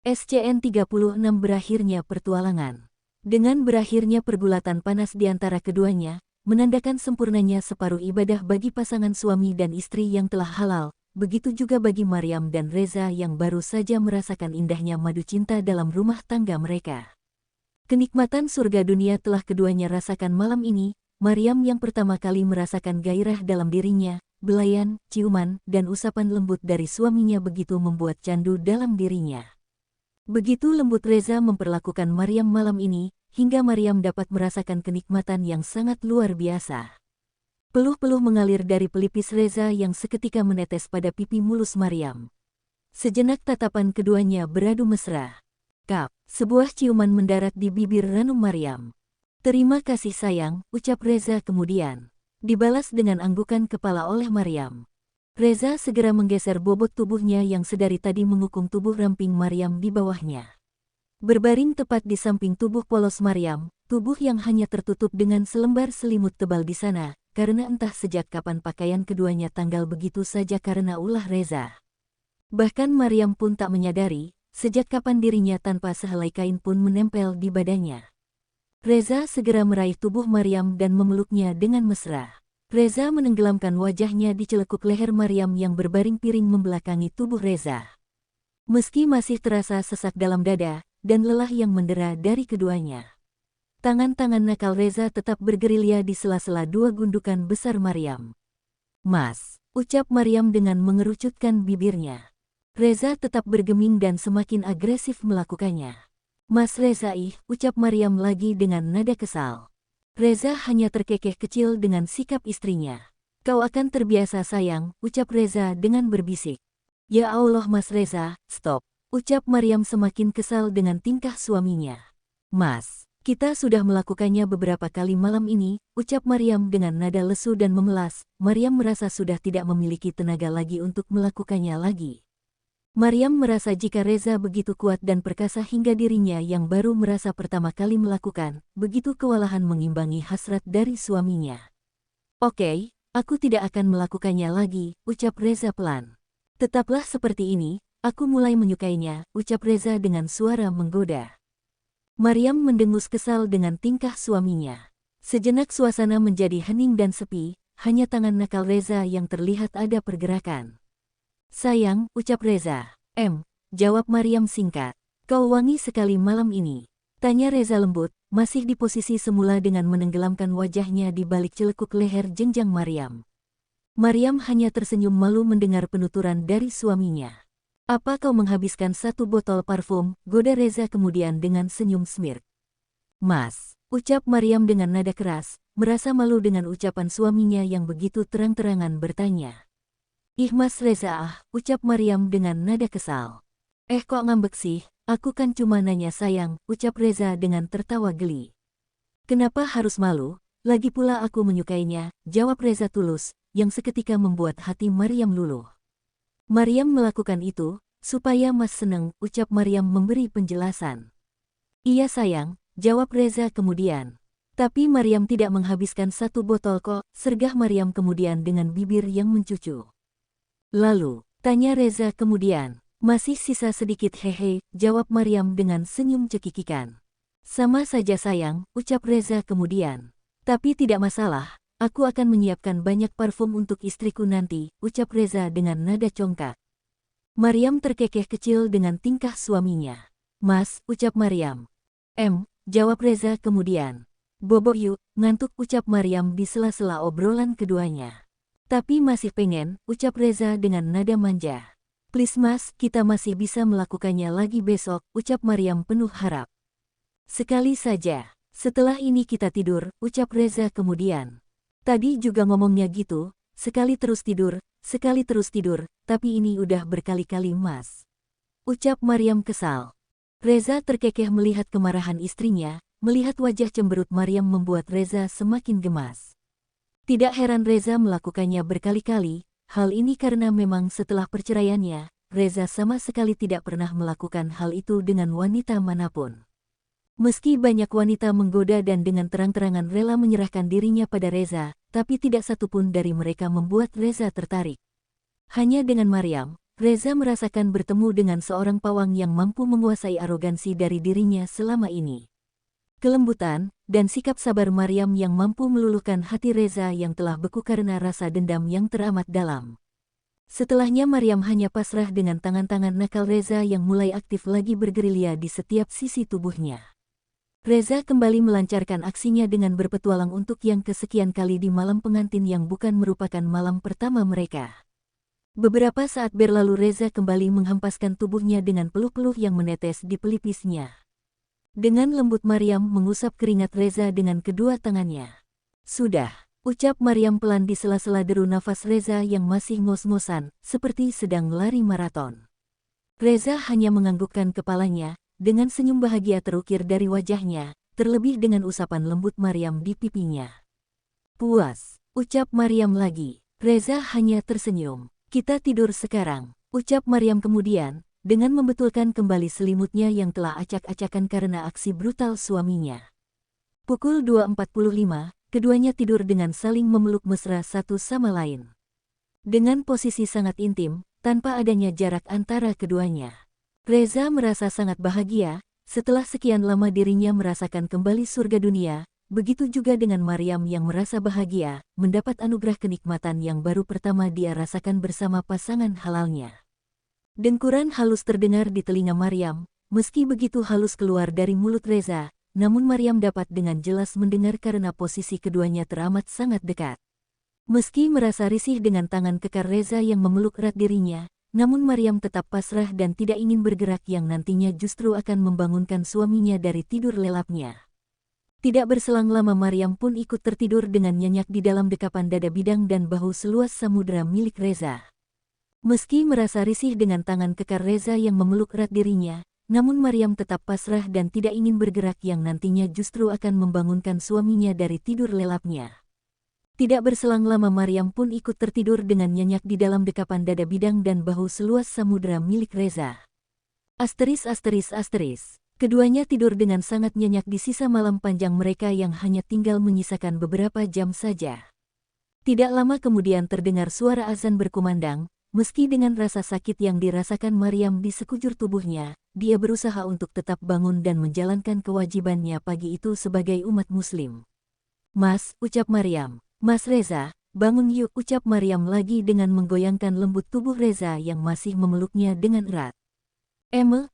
SCN-36 berakhirnya pertualangan. Dengan berakhirnya pergulatan panas di antara keduanya, menandakan sempurnanya separuh ibadah bagi pasangan suami dan istri yang telah halal, begitu juga bagi Maryam dan Reza yang baru saja merasakan indahnya madu cinta dalam rumah tangga mereka. Kenikmatan surga dunia telah keduanya rasakan malam ini. Maryam yang pertama kali merasakan gairah dalam dirinya, belayan, ciuman, dan usapan lembut dari suaminya begitu membuat candu dalam dirinya. Begitu lembut Reza memperlakukan Maryam malam ini, hingga Maryam dapat merasakan kenikmatan yang sangat luar biasa. Peluh-peluh mengalir dari pelipis Reza yang seketika menetes pada pipi mulus Maryam. Sejenak tatapan keduanya beradu mesra. Kap, sebuah ciuman mendarat di bibir ranum Maryam. "Terima kasih sayang," ucap Reza kemudian. Dibalas dengan anggukan kepala oleh Maryam. Reza segera menggeser bobot tubuhnya yang sedari tadi mengukung tubuh ramping Maryam di bawahnya. Berbaring tepat di samping tubuh polos Maryam, tubuh yang hanya tertutup dengan selembar selimut tebal di sana, karena entah sejak kapan pakaian keduanya tanggal begitu saja karena ulah Reza. Bahkan Maryam pun tak menyadari, sejak kapan dirinya tanpa sehelai kain pun menempel di badannya. Reza segera meraih tubuh Maryam dan memeluknya dengan mesra. Reza menenggelamkan wajahnya di celekuk leher Maryam yang berbaring piring membelakangi tubuh Reza. Meski masih terasa sesak dalam dada, dan lelah yang mendera dari keduanya, tangan-tangan nakal Reza tetap bergerilya di sela-sela dua gundukan besar Maryam. "Mas," ucap Maryam dengan mengerucutkan bibirnya. Reza tetap bergeming dan semakin agresif melakukannya. "Mas Reza ucap Maryam lagi dengan nada kesal. Reza hanya terkekeh kecil dengan sikap istrinya. "Kau akan terbiasa sayang," ucap Reza dengan berbisik. "Ya Allah Mas Reza, stop," ucap Maryam semakin kesal dengan tingkah suaminya. "Mas, kita sudah melakukannya beberapa kali malam ini," ucap Maryam dengan nada lesu dan memelas. Maryam merasa sudah tidak memiliki tenaga lagi untuk melakukannya lagi. Maryam merasa jika Reza begitu kuat dan perkasa hingga dirinya yang baru merasa pertama kali melakukan, begitu kewalahan mengimbangi hasrat dari suaminya. "Oke, aku tidak akan melakukannya lagi," ucap Reza pelan. "Tetaplah seperti ini, aku mulai menyukainya," ucap Reza dengan suara menggoda. Maryam mendengus kesal dengan tingkah suaminya. Sejenak suasana menjadi hening dan sepi, hanya tangan nakal Reza yang terlihat ada pergerakan. "Sayang," ucap Reza. Jawab Maryam singkat. "Kau wangi sekali malam ini," tanya Reza lembut, masih di posisi semula dengan menenggelamkan wajahnya di balik celekuk leher jenjang Maryam. Maryam hanya tersenyum malu mendengar penuturan dari suaminya. "Apa kau menghabiskan satu botol parfum?" goda Reza kemudian dengan senyum smirk. "Mas," ucap Maryam dengan nada keras, merasa malu dengan ucapan suaminya yang begitu terang-terangan bertanya. Mas Reza ucap Maryam dengan nada kesal. Kok ngambek sih, aku kan cuma nanya sayang," ucap Reza dengan tertawa geli. "Kenapa harus malu, lagi pula aku menyukainya," jawab Reza tulus, yang seketika membuat hati Maryam luluh. "Maryam melakukan itu, supaya Mas seneng," ucap Maryam memberi penjelasan. "Iya sayang," jawab Reza kemudian. "Tapi Maryam tidak menghabiskan satu botol kok," sergah Maryam kemudian dengan bibir yang mencucu. "Lalu?" tanya Reza kemudian. "Masih sisa sedikit hehe," jawab Maryam dengan senyum cekikikan. "Sama saja sayang," ucap Reza kemudian. "Tapi tidak masalah, aku akan menyiapkan banyak parfum untuk istriku nanti," ucap Reza dengan nada congkak. Maryam terkekeh kecil dengan tingkah suaminya. "Mas," ucap Maryam. Jawab Reza kemudian. "Bobo yuk," ngantuk ucap Maryam di sela-sela obrolan keduanya. "Tapi masih pengen," ucap Reza dengan nada manja. "Please Mas, kita masih bisa melakukannya lagi besok," ucap Maryam penuh harap. "Sekali saja. Setelah ini kita tidur," ucap Reza kemudian. "Tadi juga ngomongnya gitu, sekali terus tidur, tapi ini udah berkali-kali Mas," ucap Maryam kesal. Reza terkekeh melihat kemarahan istrinya, melihat wajah cemberut Maryam membuat Reza semakin gemas. Tidak heran Reza melakukannya berkali-kali, hal ini karena memang setelah perceraiannya, Reza sama sekali tidak pernah melakukan hal itu dengan wanita manapun. Meski banyak wanita menggoda dan dengan terang-terangan rela menyerahkan dirinya pada Reza, tapi tidak satupun dari mereka membuat Reza tertarik. Hanya dengan Maryam, Reza merasakan bertemu dengan seorang pawang yang mampu menguasai arogansi dari dirinya selama ini. Kelembutan dan sikap sabar Maryam yang mampu meluluhkan hati Reza yang telah beku karena rasa dendam yang teramat dalam. Setelahnya Maryam hanya pasrah dengan tangan-tangan nakal Reza yang mulai aktif lagi bergerilya di setiap sisi tubuhnya. Reza kembali melancarkan aksinya dengan berpetualang untuk yang kesekian kali di malam pengantin yang bukan merupakan malam pertama mereka. Beberapa saat berlalu Reza kembali menghempaskan tubuhnya dengan peluh-peluh yang menetes di pelipisnya. Dengan lembut Maryam mengusap keringat Reza dengan kedua tangannya. "Sudah," ucap Maryam pelan di sela-sela deru nafas Reza yang masih ngos-ngosan, seperti sedang lari maraton. Reza hanya menganggukkan kepalanya, dengan senyum bahagia terukir dari wajahnya, terlebih dengan usapan lembut Maryam di pipinya. "Puas," ucap Maryam lagi. Reza hanya tersenyum. "Kita tidur sekarang," ucap Maryam kemudian, dengan membetulkan kembali selimutnya yang telah acak-acakan karena aksi brutal suaminya. Pukul 2.45, keduanya tidur dengan saling memeluk mesra satu sama lain. Dengan posisi sangat intim, tanpa adanya jarak antara keduanya. Reza merasa sangat bahagia, setelah sekian lama dirinya merasakan kembali surga dunia, begitu juga dengan Maryam yang merasa bahagia, mendapat anugerah kenikmatan yang baru pertama dia rasakan bersama pasangan halalnya. Dengkuran halus terdengar di telinga Maryam, meski begitu halus keluar dari mulut Reza, namun Maryam dapat dengan jelas mendengar karena posisi keduanya teramat sangat dekat. Meski merasa risih dengan tangan kekar Reza yang memeluk erat dirinya, namun Maryam tetap pasrah dan tidak ingin bergerak yang nantinya justru akan membangunkan suaminya dari tidur lelapnya. Tidak berselang lama Maryam pun ikut tertidur dengan nyenyak di dalam dekapan dada bidang dan bahu seluas samudera milik Reza. Meski merasa risih dengan tangan kekar Reza yang memeluk erat dirinya, namun Maryam tetap pasrah dan tidak ingin bergerak yang nantinya justru akan membangunkan suaminya dari tidur lelapnya. Tidak berselang lama Maryam pun ikut tertidur dengan nyenyak di dalam dekapan dada bidang dan bahu seluas samudera milik Reza. Asteris. Keduanya tidur dengan sangat nyenyak di sisa malam panjang mereka yang hanya tinggal menyisakan beberapa jam saja. Tidak lama kemudian terdengar suara azan berkumandang, meski dengan rasa sakit yang dirasakan Maryam di sekujur tubuhnya, dia berusaha untuk tetap bangun dan menjalankan kewajibannya pagi itu sebagai umat muslim. "Mas," ucap Maryam. "Mas Reza, bangun yuk," ucap Maryam lagi dengan menggoyangkan lembut tubuh Reza yang masih memeluknya dengan erat.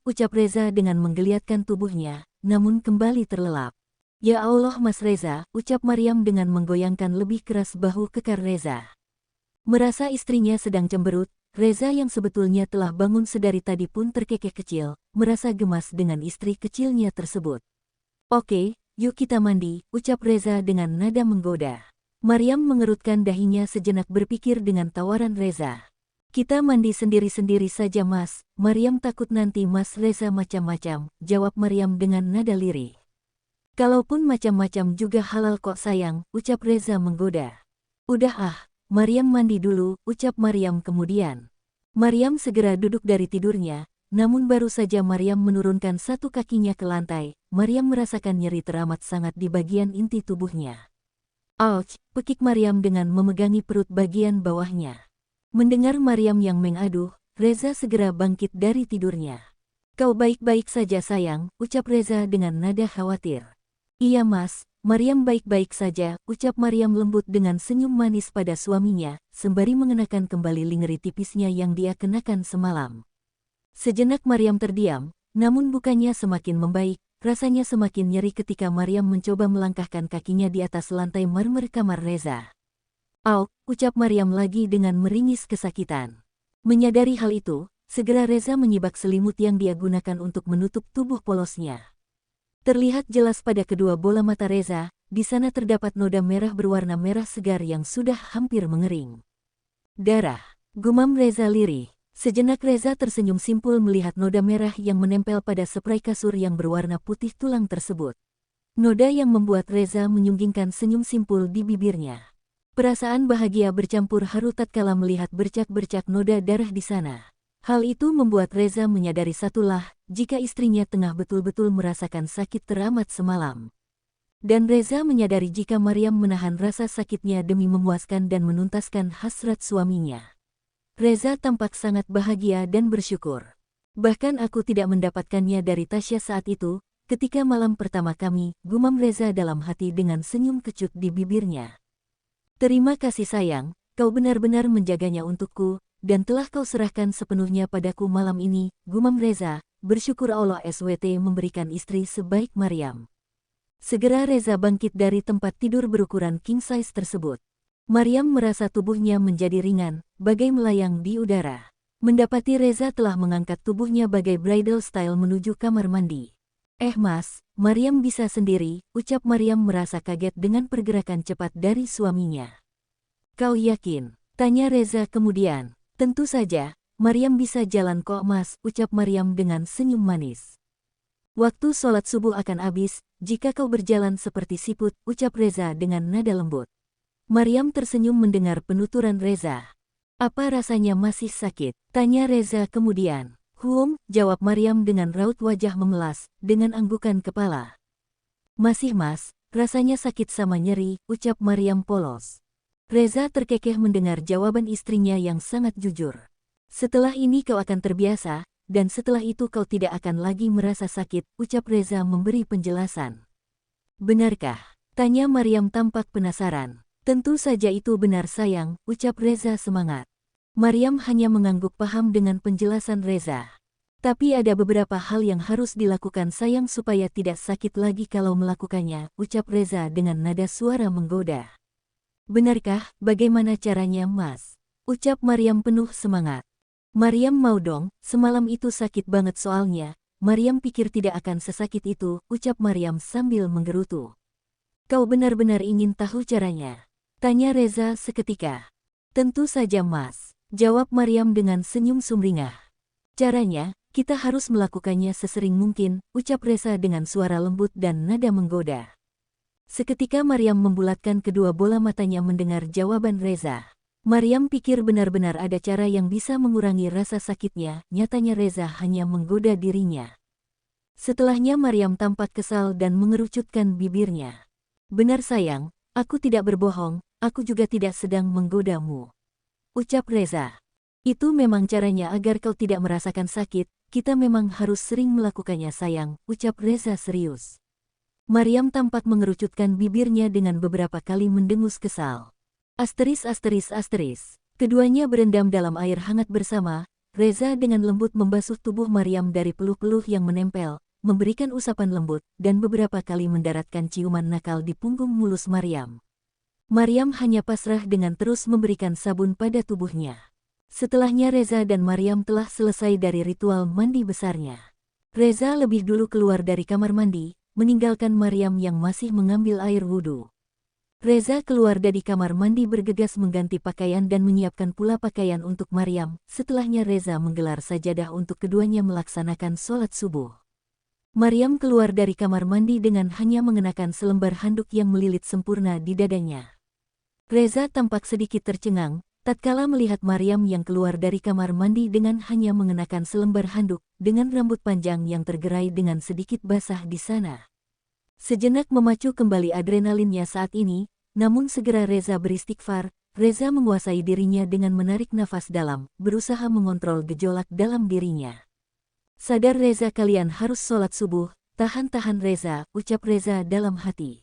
Ucap Reza dengan menggeliatkan tubuhnya, namun kembali terlelap. "Ya Allah Mas Reza," ucap Maryam dengan menggoyangkan lebih keras bahu kekar Reza. Merasa istrinya sedang cemberut, Reza yang sebetulnya telah bangun sedari tadi pun terkekeh kecil, merasa gemas dengan istri kecilnya tersebut. "Oke, yuk kita mandi," ucap Reza dengan nada menggoda. Maryam mengerutkan dahinya sejenak berpikir dengan tawaran Reza. "Kita mandi sendiri-sendiri saja Mas." "Maryam takut nanti Mas Reza macam-macam," jawab Maryam dengan nada lirih. "Kalaupun macam-macam juga halal kok sayang," ucap Reza menggoda. "Udah Maryam mandi dulu," ucap Maryam kemudian. Maryam segera duduk dari tidurnya, namun baru saja Maryam menurunkan satu kakinya ke lantai, Maryam merasakan nyeri teramat sangat di bagian inti tubuhnya. "Ouch," pekik Maryam dengan memegangi perut bagian bawahnya. Mendengar Maryam yang mengaduh, Reza segera bangkit dari tidurnya. "Kau baik-baik saja sayang," ucap Reza dengan nada khawatir. "Iya Mas, Maryam baik-baik saja," ucap Maryam lembut dengan senyum manis pada suaminya, sembari mengenakan kembali lingerie tipisnya yang dia kenakan semalam. Sejenak Maryam terdiam, namun bukannya semakin membaik. Rasanya semakin nyeri ketika Maryam mencoba melangkahkan kakinya di atas lantai marmer kamar Reza. "Au," ucap Maryam lagi dengan meringis kesakitan. Menyadari hal itu, segera Reza menyibak selimut yang dia gunakan untuk menutup tubuh polosnya. Terlihat jelas pada kedua bola mata Reza, di sana terdapat noda merah berwarna merah segar yang sudah hampir mengering. "Darah," gumam Reza lirih. Sejenak Reza tersenyum simpul melihat noda merah yang menempel pada spray kasur yang berwarna putih tulang tersebut. Noda yang membuat Reza menyunggingkan senyum simpul di bibirnya. Perasaan bahagia bercampur haru tatkala melihat bercak-bercak noda darah di sana. Hal itu membuat Reza menyadari satulah, jika istrinya tengah betul-betul merasakan sakit teramat semalam. Dan Reza menyadari jika Maryam menahan rasa sakitnya demi memuaskan dan menuntaskan hasrat suaminya. Reza tampak sangat bahagia dan bersyukur. Bahkan aku tidak mendapatkannya dari Tasya saat itu, ketika malam pertama kami, gumam Reza dalam hati dengan senyum kecut di bibirnya. Terima kasih sayang, kau benar-benar menjaganya untukku, dan telah kau serahkan sepenuhnya padaku malam ini, gumam Reza, bersyukur Allah SWT memberikan istri sebaik Maryam. Segera Reza bangkit dari tempat tidur berukuran king size tersebut. Maryam merasa tubuhnya menjadi ringan, bagai melayang di udara. Mendapati Reza telah mengangkat tubuhnya bagai bridal style menuju kamar mandi. Mas, Maryam bisa sendiri, ucap Maryam merasa kaget dengan pergerakan cepat dari suaminya. Kau yakin? Tanya Reza kemudian. Tentu saja, Maryam bisa jalan kok mas, ucap Maryam dengan senyum manis. Waktu sholat subuh akan habis, jika kau berjalan seperti siput, ucap Reza dengan nada lembut. Maryam tersenyum mendengar penuturan Reza. Apa rasanya masih sakit? Tanya Reza kemudian. Jawab Maryam dengan raut wajah memelas, dengan anggukan kepala. Masih mas, rasanya sakit sama nyeri, ucap Maryam polos. Reza terkekeh mendengar jawaban istrinya yang sangat jujur. Setelah ini kau akan terbiasa, dan setelah itu kau tidak akan lagi merasa sakit, ucap Reza memberi penjelasan. Benarkah? Tanya Maryam tampak penasaran. Tentu saja itu benar sayang, ucap Reza semangat. Maryam hanya mengangguk paham dengan penjelasan Reza. Tapi ada beberapa hal yang harus dilakukan sayang supaya tidak sakit lagi kalau melakukannya, ucap Reza dengan nada suara menggoda. Benarkah, bagaimana caranya mas? Ucap Maryam penuh semangat. Maryam mau dong, semalam itu sakit banget soalnya, Maryam pikir tidak akan sesakit itu, ucap Maryam sambil menggerutu. Kau benar-benar ingin tahu caranya? Tanya Reza seketika. Tentu saja mas, jawab Maryam dengan senyum sumringah. Caranya, kita harus melakukannya sesering mungkin, ucap Reza dengan suara lembut dan nada menggoda. Seketika Maryam membulatkan kedua bola matanya mendengar jawaban Reza. Maryam pikir benar-benar ada cara yang bisa mengurangi rasa sakitnya, nyatanya Reza hanya menggoda dirinya. Setelahnya Maryam tampak kesal dan mengerucutkan bibirnya. Benar sayang, aku tidak berbohong, aku juga tidak sedang menggodamu. Ucap Reza. Itu memang caranya agar kau tidak merasakan sakit, kita memang harus sering melakukannya sayang, ucap Reza serius. Maryam tampak mengerucutkan bibirnya dengan beberapa kali mendengus kesal. Keduanya berendam dalam air hangat bersama, Reza dengan lembut membasuh tubuh Maryam dari peluh-peluh yang menempel, memberikan usapan lembut, dan beberapa kali mendaratkan ciuman nakal di punggung mulus Maryam. Maryam hanya pasrah dengan terus memberikan sabun pada tubuhnya. Setelahnya Reza dan Maryam telah selesai dari ritual mandi besarnya. Reza lebih dulu keluar dari kamar mandi, meninggalkan Maryam yang masih mengambil air wudhu. Reza keluar dari kamar mandi bergegas mengganti pakaian dan menyiapkan pula pakaian untuk Maryam. Setelahnya Reza menggelar sajadah untuk keduanya melaksanakan sholat subuh. Maryam keluar dari kamar mandi dengan hanya mengenakan selembar handuk yang melilit sempurna di dadanya. Reza tampak sedikit tercengang, tatkala melihat Maryam yang keluar dari kamar mandi dengan hanya mengenakan selembar handuk, dengan rambut panjang yang tergerai dengan sedikit basah di sana. Sejenak memacu kembali adrenalinnya saat ini, namun segera Reza beristighfar. Reza menguasai dirinya dengan menarik nafas dalam, berusaha mengontrol gejolak dalam dirinya. Sadar Reza kalian harus sholat subuh, tahan-tahan Reza, ucap Reza dalam hati.